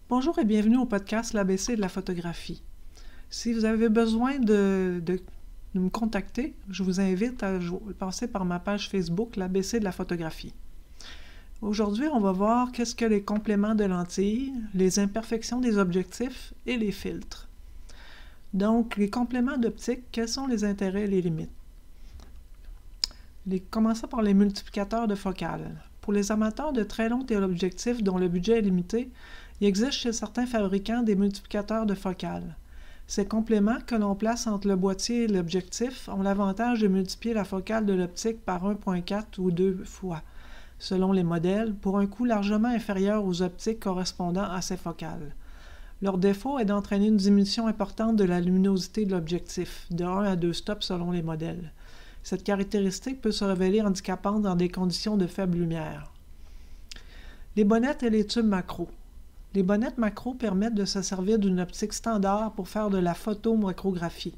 Bonjour et bienvenue au podcast L'ABC de la photographie. Si vous avez besoin de me contacter, je vous invite à passer par ma page Facebook L'ABC de la photographie. Aujourd'hui, on va voir qu'est-ce que les compléments de lentilles, les imperfections des objectifs et les filtres. Donc, les compléments d'optique, quels sont les intérêts et les limites? Commençons par les multiplicateurs de focale. Pour les amateurs de très longs téléobjectifs dont le budget est limité, il existe chez certains fabricants des multiplicateurs de focale. Ces compléments que l'on place entre le boîtier et l'objectif ont l'avantage de multiplier la focale de l'optique par 1,4 ou 2 fois, selon les modèles, pour un coût largement inférieur aux optiques correspondant à ces focales. Leur défaut est d'entraîner une diminution importante de la luminosité de l'objectif, de 1 à 2 stops selon les modèles. Cette caractéristique peut se révéler handicapante dans des conditions de faible lumière. Les bonnettes et les tubes macro. Les bonnettes macro permettent de se servir d'une optique standard pour faire de la photomacrographie.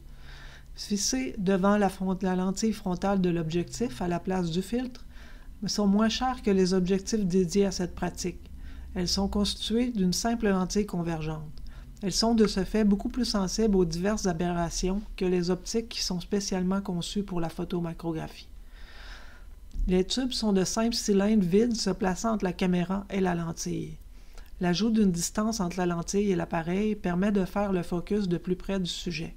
Fixées devant la lentille frontale de l'objectif à la place du filtre, mais sont moins chères que les objectifs dédiés à cette pratique. Elles sont constituées d'une simple lentille convergente. Elles sont de ce fait beaucoup plus sensibles aux diverses aberrations que les optiques qui sont spécialement conçues pour la photomacrographie. Les tubes sont de simples cylindres vides se plaçant entre la caméra et la lentille. L'ajout d'une distance entre la lentille et l'appareil permet de faire le focus de plus près du sujet.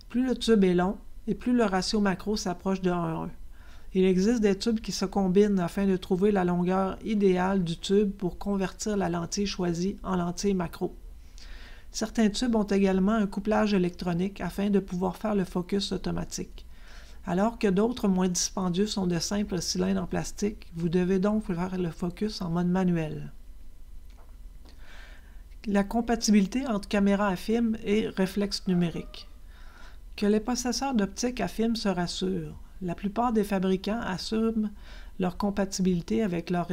Plus le tube est long et plus le ratio macro s'approche de 1:1. Il existe des tubes qui se combinent afin de trouver la longueur idéale du tube pour convertir la lentille choisie en lentille macro. Certains tubes ont également un couplage électronique afin de pouvoir faire le focus automatique. Alors que d'autres moins dispendieux sont de simples cylindres en plastique, vous devez donc faire le focus en mode manuel. La compatibilité entre caméra à film et réflexe numérique. Que les possesseurs d'optiques à film se rassurent. La plupart des fabricants assument leur compatibilité avec leur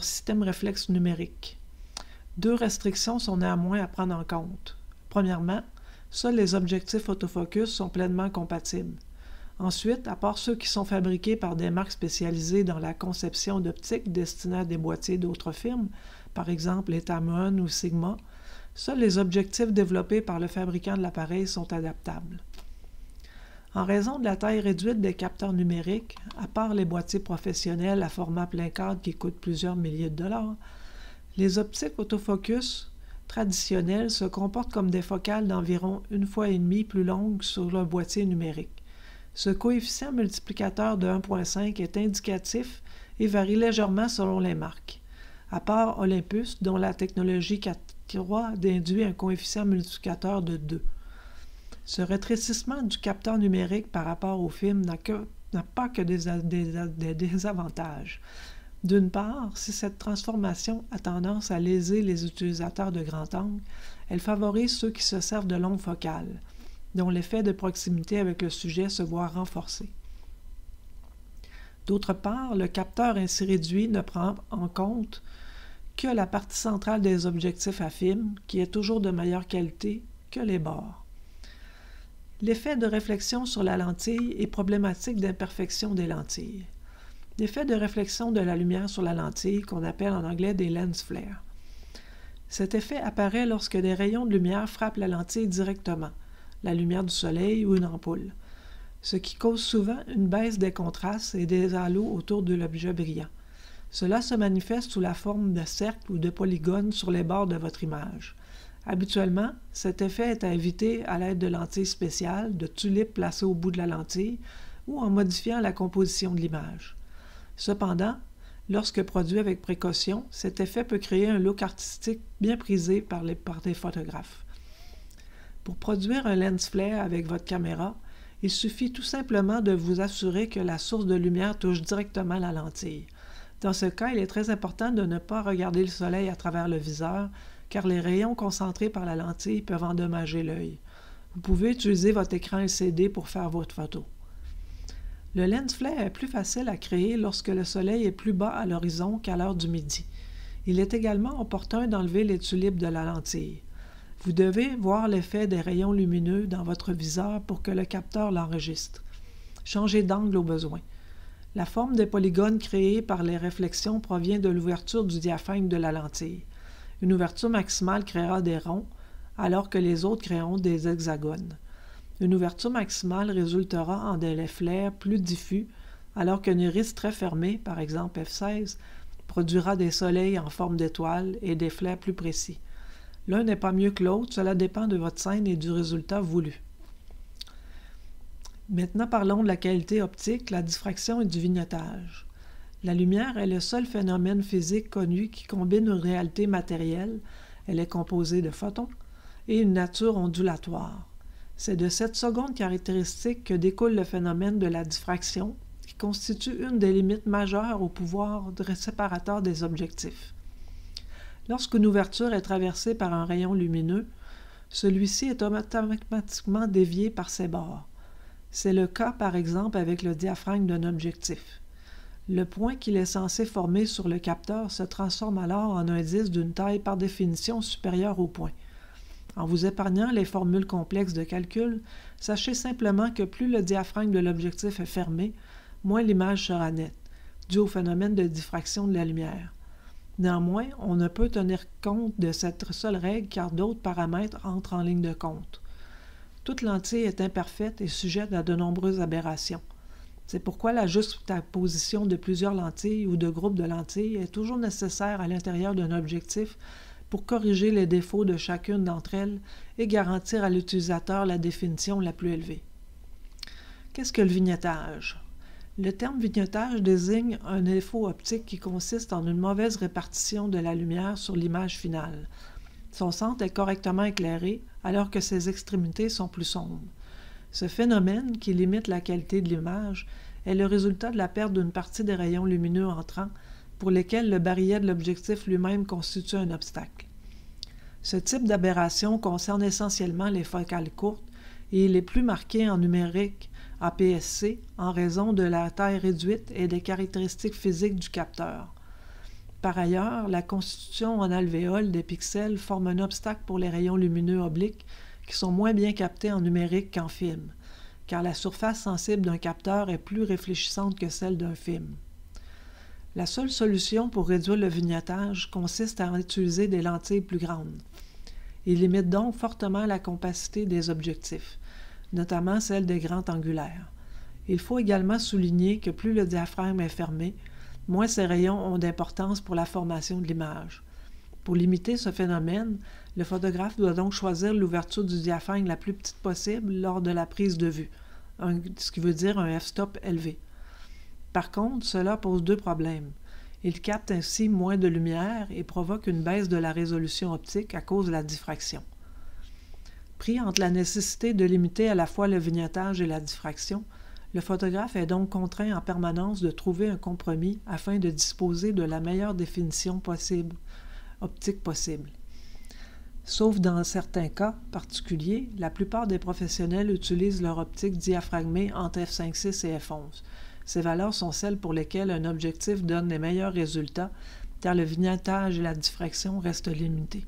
système réflexe numérique. Deux restrictions sont néanmoins à prendre en compte. Premièrement, seuls les objectifs autofocus sont pleinement compatibles. Ensuite, à part ceux qui sont fabriqués par des marques spécialisées dans la conception d'optiques destinées à des boîtiers d'autres firmes, par exemple les Tamron ou Sigma, seuls les objectifs développés par le fabricant de l'appareil sont adaptables. En raison de la taille réduite des capteurs numériques, à part les boîtiers professionnels à format plein cadre qui coûtent plusieurs milliers de dollars, les optiques autofocus traditionnelles se comportent comme des focales d'environ 1,5 fois plus longues sur le boîtier numérique. Ce coefficient multiplicateur de 1,5 est indicatif et varie légèrement selon les marques, à part Olympus, dont la technologie 4.3 induit un coefficient multiplicateur de 2. Ce rétrécissement du capteur numérique par rapport au film n'a pas que des désavantages. D'une part, si cette transformation a tendance à léser les utilisateurs de grand angle, elle favorise ceux qui se servent de longues focales, dont l'effet de proximité avec le sujet se voit renforcé. D'autre part, le capteur ainsi réduit ne prend en compte que la partie centrale des objectifs à film, qui est toujours de meilleure qualité que les bords. L'effet de réflexion sur la lentille est problématique d'imperfection des lentilles. L'effet de réflexion de la lumière sur la lentille, qu'on appelle en anglais des lens flares. Cet effet apparaît lorsque des rayons de lumière frappent la lentille directement, la lumière du soleil ou une ampoule, ce qui cause souvent une baisse des contrastes et des halos autour de l'objet brillant. Cela se manifeste sous la forme de cercles ou de polygones sur les bords de votre image. Habituellement, cet effet est à éviter à l'aide de lentilles spéciales, de tulipes placées au bout de la lentille ou en modifiant la composition de l'image. Cependant, lorsque produit avec précaution, cet effet peut créer un look artistique bien prisé par des photographes. Pour produire un lens flare avec votre caméra, il suffit tout simplement de vous assurer que la source de lumière touche directement la lentille. Dans ce cas, il est très important de ne pas regarder le soleil à travers le viseur, car les rayons concentrés par la lentille peuvent endommager l'œil. Vous pouvez utiliser votre écran LCD pour faire votre photo. Le lens flare est plus facile à créer lorsque le soleil est plus bas à l'horizon qu'à l'heure du midi. Il est également opportun d'enlever les tulipes de la lentille. Vous devez voir l'effet des rayons lumineux dans votre viseur pour que le capteur l'enregistre. Changez d'angle au besoin. La forme des polygones créés par les réflexions provient de l'ouverture du diaphragme de la lentille. Une ouverture maximale créera des ronds, alors que les autres créeront des hexagones. Une ouverture maximale résultera en des flares plus diffus, alors qu'une iris très fermée, par exemple F16, produira des soleils en forme d'étoiles et des flares plus précis. L'un n'est pas mieux que l'autre, cela dépend de votre scène et du résultat voulu. Maintenant parlons de la qualité optique, la diffraction et du vignettage. La lumière est le seul phénomène physique connu qui combine une réalité matérielle, elle est composée de photons, et une nature ondulatoire. C'est de cette seconde caractéristique que découle le phénomène de la diffraction, qui constitue une des limites majeures au pouvoir séparateur des objectifs. Lorsqu'une ouverture est traversée par un rayon lumineux, celui-ci est automatiquement dévié par ses bords. C'est le cas, par exemple, avec le diaphragme d'un objectif. Le point qu'il est censé former sur le capteur se transforme alors en un disque d'une taille par définition supérieure au point. En vous épargnant les formules complexes de calcul, sachez simplement que plus le diaphragme de l'objectif est fermé, moins l'image sera nette, dû au phénomène de diffraction de la lumière. Néanmoins, on ne peut tenir compte de cette seule règle car d'autres paramètres entrent en ligne de compte. Toute lentille est imparfaite et sujette à de nombreuses aberrations. C'est pourquoi la juxtaposition de plusieurs lentilles ou de groupes de lentilles est toujours nécessaire à l'intérieur d'un objectif pour corriger les défauts de chacune d'entre elles et garantir à l'utilisateur la définition la plus élevée. Qu'est-ce que le vignettage? Le terme vignettage désigne un défaut optique qui consiste en une mauvaise répartition de la lumière sur l'image finale. Son centre est correctement éclairé alors que ses extrémités sont plus sombres. Ce phénomène, qui limite la qualité de l'image, est le résultat de la perte d'une partie des rayons lumineux entrants pour lesquels le barillet de l'objectif lui-même constitue un obstacle. Ce type d'aberration concerne essentiellement les focales courtes et il est plus marqué en numérique APS-C en raison de la taille réduite et des caractéristiques physiques du capteur. Par ailleurs, la constitution en alvéoles des pixels forme un obstacle pour les rayons lumineux obliques qui sont moins bien captés en numérique qu'en film, car la surface sensible d'un capteur est plus réfléchissante que celle d'un film. La seule solution pour réduire le vignettage consiste à utiliser des lentilles plus grandes. Il limite donc fortement la compacité des objectifs, notamment celle des grands angulaires. Il faut également souligner que plus le diaphragme est fermé, moins ces rayons ont d'importance pour la formation de l'image. Pour limiter ce phénomène, le photographe doit donc choisir l'ouverture du diaphragme la plus petite possible lors de la prise de vue, ce qui veut dire un f-stop élevé. Par contre, cela pose deux problèmes. Il capte ainsi moins de lumière et provoque une baisse de la résolution optique à cause de la diffraction. Pris entre la nécessité de limiter à la fois le vignettage et la diffraction, le photographe est donc contraint en permanence de trouver un compromis afin de disposer de la meilleure définition optique possible. Sauf dans certains cas particuliers, la plupart des professionnels utilisent leur optique diaphragmée entre f5.6 et f11. Ces valeurs sont celles pour lesquelles un objectif donne les meilleurs résultats, car le vignettage et la diffraction restent limités.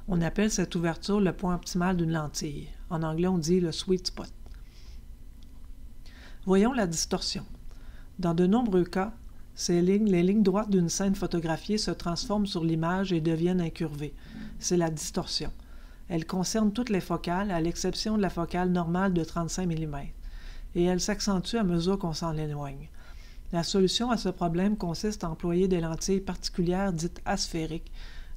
On appelle cette ouverture le point optimal d'une lentille. En anglais, on dit le sweet spot. Voyons la distorsion. Dans de nombreux cas, les lignes droites d'une scène photographiée se transforment sur l'image et deviennent incurvées. C'est la distorsion. Elle concerne toutes les focales, à l'exception de la focale normale de 35 mm. Et elle s'accentue à mesure qu'on s'en éloigne. La solution à ce problème consiste à employer des lentilles particulières dites asphériques,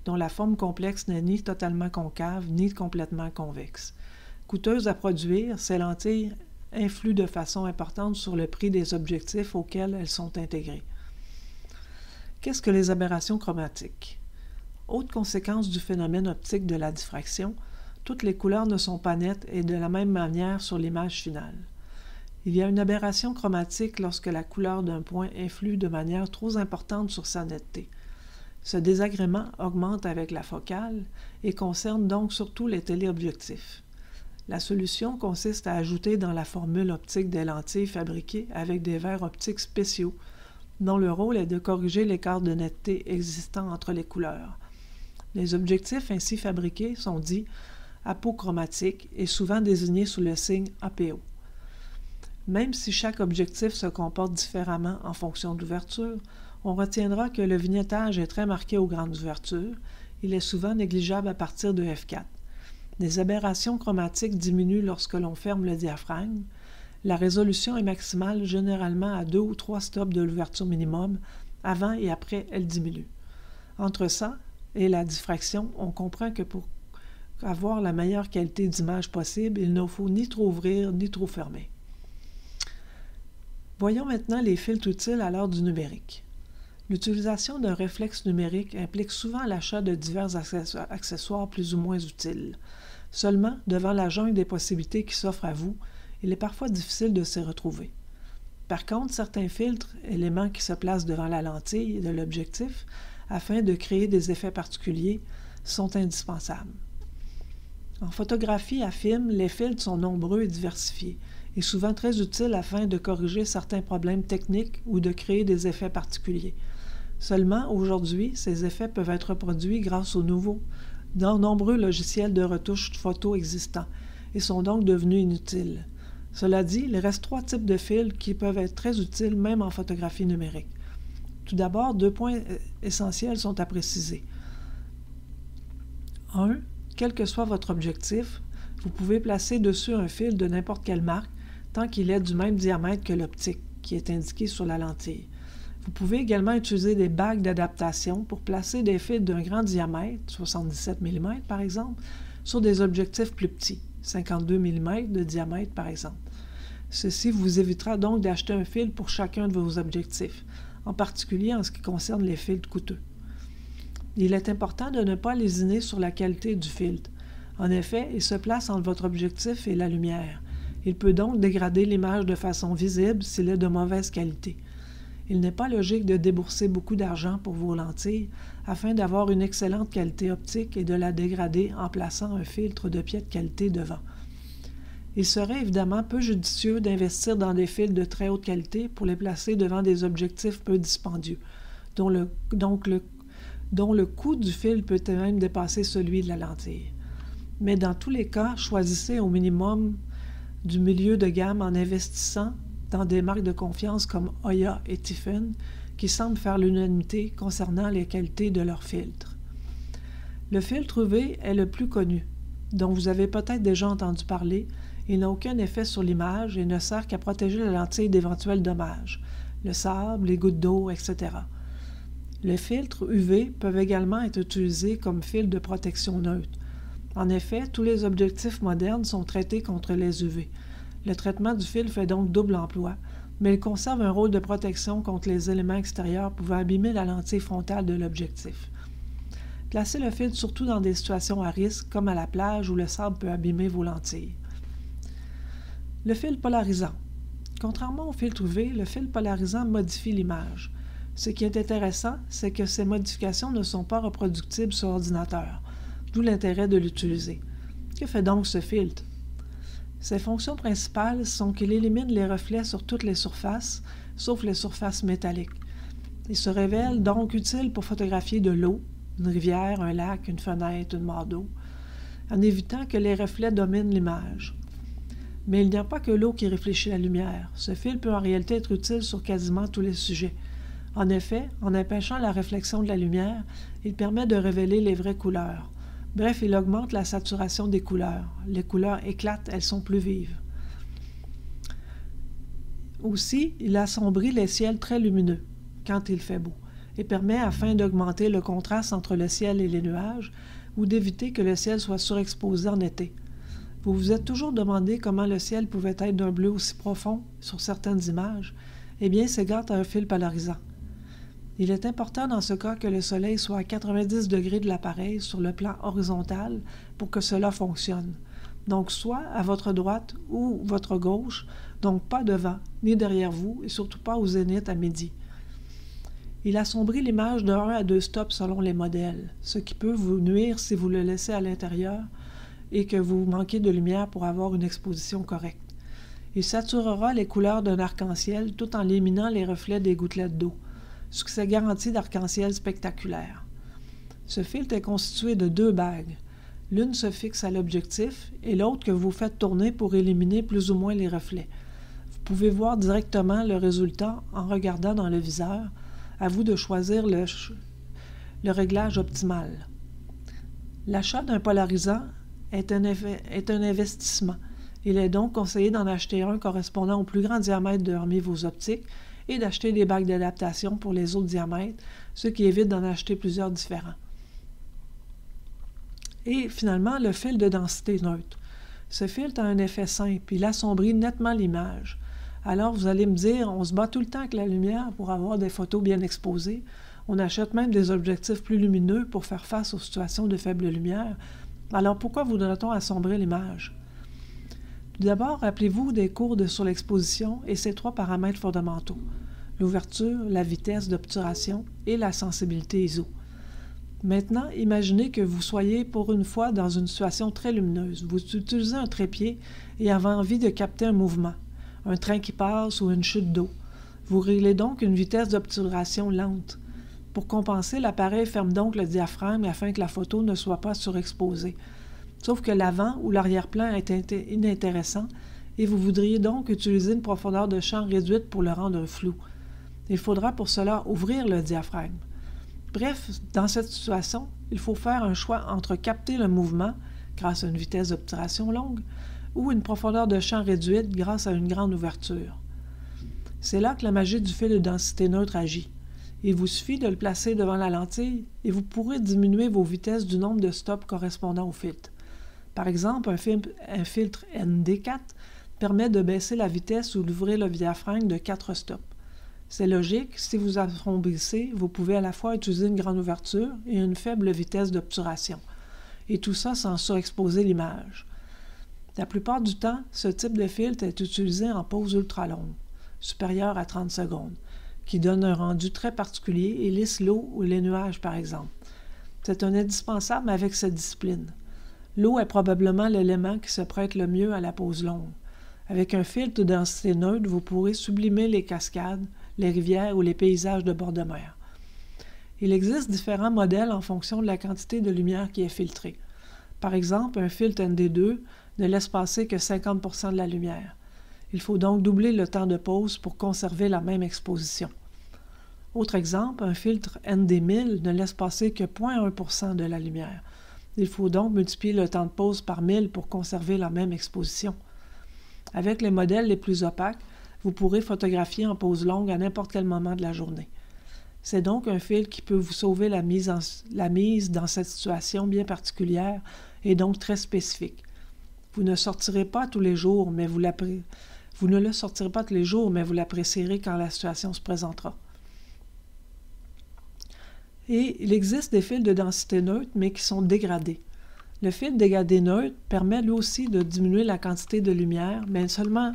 dont la forme complexe n'est ni totalement concave ni complètement convexe. Coûteuses à produire, ces lentilles influent de façon importante sur le prix des objectifs auxquels elles sont intégrées. Qu'est-ce que les aberrations chromatiques? Autre conséquence du phénomène optique de la diffraction, toutes les couleurs ne sont pas nettes et de la même manière sur l'image finale. Il y a une aberration chromatique lorsque la couleur d'un point influe de manière trop importante sur sa netteté. Ce désagrément augmente avec la focale et concerne donc surtout les téléobjectifs. La solution consiste à ajouter dans la formule optique des lentilles fabriquées avec des verres optiques spéciaux, dont le rôle est de corriger l'écart de netteté existant entre les couleurs. Les objectifs ainsi fabriqués sont dits apochromatiques et souvent désignés sous le signe APO. Même si chaque objectif se comporte différemment en fonction d'ouverture, on retiendra que le vignettage est très marqué aux grandes ouvertures Il est souvent négligeable à partir de f4. Les aberrations chromatiques diminuent lorsque l'on ferme le diaphragme. La résolution est maximale généralement à 2 ou 3 stops de l'ouverture minimum. Avant et après, elle diminue. Entre ça et la diffraction, on comprend que pour avoir la meilleure qualité d'image possible, il ne faut ni trop ouvrir ni trop fermer. Voyons maintenant les filtres utiles à l'heure du numérique. L'utilisation d'un réflexe numérique implique souvent l'achat de divers accessoires plus ou moins utiles. Seulement, devant la jungle des possibilités qui s'offrent à vous, il est parfois difficile de s'y retrouver. Par contre, certains filtres, éléments qui se placent devant la lentille de l'objectif, afin de créer des effets particuliers, sont indispensables. En photographie à film, les filtres sont nombreux et diversifiés, et souvent très utiles afin de corriger certains problèmes techniques ou de créer des effets particuliers. Seulement, aujourd'hui, ces effets peuvent être reproduits grâce aux nombreux logiciels de retouche photo existants, et sont donc devenus inutiles. Cela dit, il reste 3 types de filtres qui peuvent être très utiles même en photographie numérique. Tout d'abord, 2 points essentiels sont à préciser. 1. Quel que soit votre objectif, vous pouvez placer dessus un fil de n'importe quelle marque tant qu'il est du même diamètre que l'optique, qui est indiqué sur la lentille. Vous pouvez également utiliser des bagues d'adaptation pour placer des fils d'un grand diamètre, 77 mm par exemple, sur des objectifs plus petits, 52 mm de diamètre par exemple. Ceci vous évitera donc d'acheter un fil pour chacun de vos objectifs, en particulier en ce qui concerne les filtres coûteux. Il est important de ne pas lésiner sur la qualité du filtre. En effet, il se place entre votre objectif et la lumière. Il peut donc dégrader l'image de façon visible s'il est de mauvaise qualité. Il n'est pas logique de débourser beaucoup d'argent pour vos lentilles afin d'avoir une excellente qualité optique et de la dégrader en plaçant un filtre de piètre qualité devant. Il serait évidemment peu judicieux d'investir dans des filtres de très haute qualité pour les placer devant des objectifs peu dispendieux, dont le coût du fil peut même dépasser celui de la lentille. Mais dans tous les cas, choisissez au minimum du milieu de gamme en investissant dans des marques de confiance comme Hoya et Tiffen, qui semblent faire l'unanimité concernant les qualités de leurs filtres. Le filtre UV est le plus connu, dont vous avez peut-être déjà entendu parler. Il n'a aucun effet sur l'image et ne sert qu'à protéger la lentille d'éventuels dommages, le sable, les gouttes d'eau, etc. Les filtres UV peuvent également être utilisés comme filtres de protection neutre. En effet, tous les objectifs modernes sont traités contre les UV. Le traitement du fil fait donc double emploi, mais il conserve un rôle de protection contre les éléments extérieurs pouvant abîmer la lentille frontale de l'objectif. Placez le filtre surtout dans des situations à risque, comme à la plage où le sable peut abîmer vos lentilles. Le fil polarisant. Contrairement au filtre UV, le fil polarisant modifie l'image. Ce qui est intéressant, c'est que ces modifications ne sont pas reproductibles sur ordinateur, d'où l'intérêt de l'utiliser. Que fait donc ce filtre? Ses fonctions principales sont qu'il élimine les reflets sur toutes les surfaces, sauf les surfaces métalliques. Il se révèle donc utile pour photographier de l'eau, une rivière, un lac, une fenêtre, une mare d'eau, en évitant que les reflets dominent l'image. Mais il n'y a pas que l'eau qui réfléchit la lumière. Ce fil peut en réalité être utile sur quasiment tous les sujets. En effet, en empêchant la réflexion de la lumière, il permet de révéler les vraies couleurs. Bref, il augmente la saturation des couleurs. Les couleurs éclatent, elles sont plus vives. Aussi, il assombrit les ciels très lumineux, quand il fait beau, et permet, afin d'augmenter le contraste entre le ciel et les nuages, ou d'éviter que le ciel soit surexposé en été. Vous vous êtes toujours demandé comment le ciel pouvait être d'un bleu aussi profond sur certaines images? Eh bien, c'est grâce à un fil polarisant. Il est important dans ce cas que le soleil soit à 90 degrés de l'appareil sur le plan horizontal pour que cela fonctionne. Donc soit à votre droite ou votre gauche, donc pas devant, ni derrière vous, et surtout pas au zénith à midi. Il assombrit l'image de 1 à 2 stops selon les modèles, ce qui peut vous nuire si vous le laissez à l'intérieur et que vous manquez de lumière pour avoir une exposition correcte. Il saturera les couleurs d'un arc-en-ciel tout en éliminant les reflets des gouttelettes d'eau. Succès garanti d'arc-en-ciel spectaculaire. Ce filtre est constitué de 2 bagues. L'une se fixe à l'objectif et l'autre que vous faites tourner pour éliminer plus ou moins les reflets. Vous pouvez voir directement le résultat en regardant dans le viseur. À vous de choisir le réglage optimal. L'achat d'un polarisant est un investissement. Il est donc conseillé d'en acheter un correspondant au plus grand diamètre de parmi vos optiques et d'acheter des bagues d'adaptation pour les autres diamètres, ce qui évite d'en acheter plusieurs différents. Et finalement, le fil de densité neutre. Ce filtre a un effet simple, il assombrit nettement l'image. Alors vous allez me dire, on se bat tout le temps avec la lumière pour avoir des photos bien exposées. On achète même des objectifs plus lumineux pour faire face aux situations de faible lumière. Alors pourquoi voudrait-on assombrir l'image? Tout d'abord, rappelez-vous des cours sur l'exposition et ses 3 paramètres fondamentaux: l'ouverture, la vitesse d'obturation et la sensibilité ISO. Maintenant, imaginez que vous soyez pour une fois dans une situation très lumineuse. Vous utilisez un trépied et avez envie de capter un mouvement, un train qui passe ou une chute d'eau. Vous réglez donc une vitesse d'obturation lente. Pour compenser, l'appareil ferme donc le diaphragme afin que la photo ne soit pas surexposée. Sauf que l'avant ou l'arrière-plan est inintéressant et vous voudriez donc utiliser une profondeur de champ réduite pour le rendre flou. Il faudra pour cela ouvrir le diaphragme. Bref, dans cette situation, il faut faire un choix entre capter le mouvement grâce à une vitesse d'obturation longue ou une profondeur de champ réduite grâce à une grande ouverture. C'est là que la magie du fil de densité neutre agit. Il vous suffit de le placer devant la lentille et vous pourrez diminuer vos vitesses du nombre de stops correspondant au filtre. Par exemple, un filtre ND4 permet de baisser la vitesse ou d'ouvrir le diaphragme de 4 stops. C'est logique, si vous assombrissez, vous pouvez à la fois utiliser une grande ouverture et une faible vitesse d'obturation, et tout ça sans surexposer l'image. La plupart du temps, ce type de filtre est utilisé en pause ultra longue, supérieure à 30 secondes, qui donne un rendu très particulier et lisse l'eau ou les nuages par exemple. C'est un indispensable avec cette discipline. L'eau est probablement l'élément qui se prête le mieux à la pose longue. Avec un filtre de densité neutre, vous pourrez sublimer les cascades, les rivières ou les paysages de bord de mer. Il existe différents modèles en fonction de la quantité de lumière qui est filtrée. Par exemple, un filtre ND2 ne laisse passer que 50% de la lumière. Il faut donc doubler le temps de pause pour conserver la même exposition. Autre exemple, un filtre ND1000 ne laisse passer que 0,1% de la lumière. Il faut donc multiplier le temps de pause par 1000 pour conserver la même exposition. Avec les modèles les plus opaques, vous pourrez photographier en pause longue à n'importe quel moment de la journée. C'est donc un filtre qui peut vous sauver la mise dans cette situation bien particulière et donc très spécifique. Vous ne sortirez pas tous les jours, mais vous ne le sortirez pas tous les jours, mais vous l'apprécierez quand la situation se présentera. Et il existe des fils de densité neutre, mais qui sont dégradés. Le fil dégradé neutre permet lui aussi de diminuer la quantité de lumière, mais seulement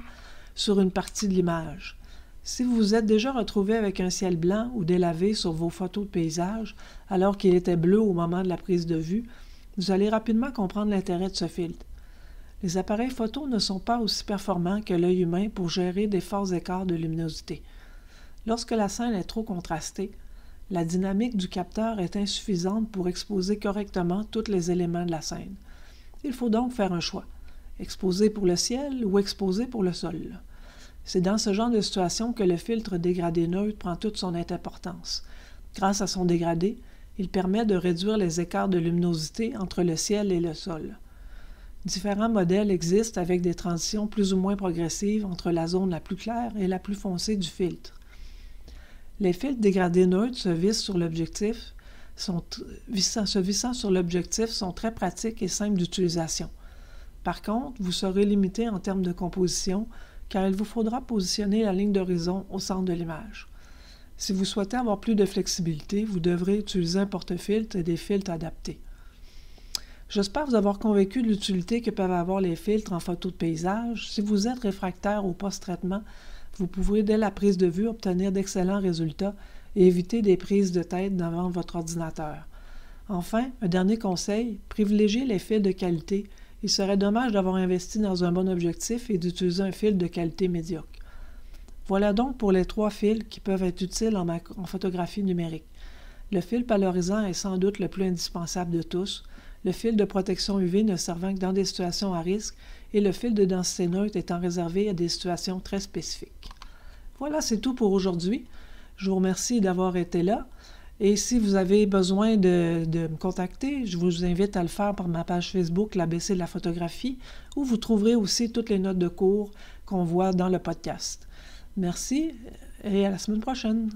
sur une partie de l'image. Si vous vous êtes déjà retrouvé avec un ciel blanc ou délavé sur vos photos de paysage, alors qu'il était bleu au moment de la prise de vue, vous allez rapidement comprendre l'intérêt de ce filtre. Les appareils photo ne sont pas aussi performants que l'œil humain pour gérer des forts écarts de luminosité. Lorsque la scène est trop contrastée, la dynamique du capteur est insuffisante pour exposer correctement tous les éléments de la scène. Il faut donc faire un choix, exposer pour le ciel ou exposer pour le sol. C'est dans ce genre de situation que le filtre dégradé neutre prend toute son importance. Grâce à son dégradé, il permet de réduire les écarts de luminosité entre le ciel et le sol. Différents modèles existent avec des transitions plus ou moins progressives entre la zone la plus claire et la plus foncée du filtre. Les filtres dégradés neutres se vissant sur l'objectif sont très pratiques et simples d'utilisation. Par contre, vous serez limité en termes de composition car il vous faudra positionner la ligne d'horizon au centre de l'image. Si vous souhaitez avoir plus de flexibilité, vous devrez utiliser un porte-filtre et des filtres adaptés. J'espère vous avoir convaincu de l'utilité que peuvent avoir les filtres en photo de paysage. Si vous êtes réfractaire au post-traitement, vous pourrez dès la prise de vue obtenir d'excellents résultats et éviter des prises de tête devant votre ordinateur. Enfin, un dernier conseil, privilégiez les fils de qualité. Il serait dommage d'avoir investi dans un bon objectif et d'utiliser un fil de qualité médiocre. Voilà donc pour les 3 fils qui peuvent être utiles en photographie numérique. Le fil polarisant est sans doute le plus indispensable de tous, le fil de protection UV ne servant que dans des situations à risque et le fil de densité neutre étant réservé à des situations très spécifiques. Voilà, c'est tout pour aujourd'hui. Je vous remercie d'avoir été là Et si vous avez besoin de me contacter, je vous invite à le faire par ma page Facebook, l'ABC de la photographie, où vous trouverez aussi toutes les notes de cours qu'on voit dans le podcast. Merci et à la semaine prochaine.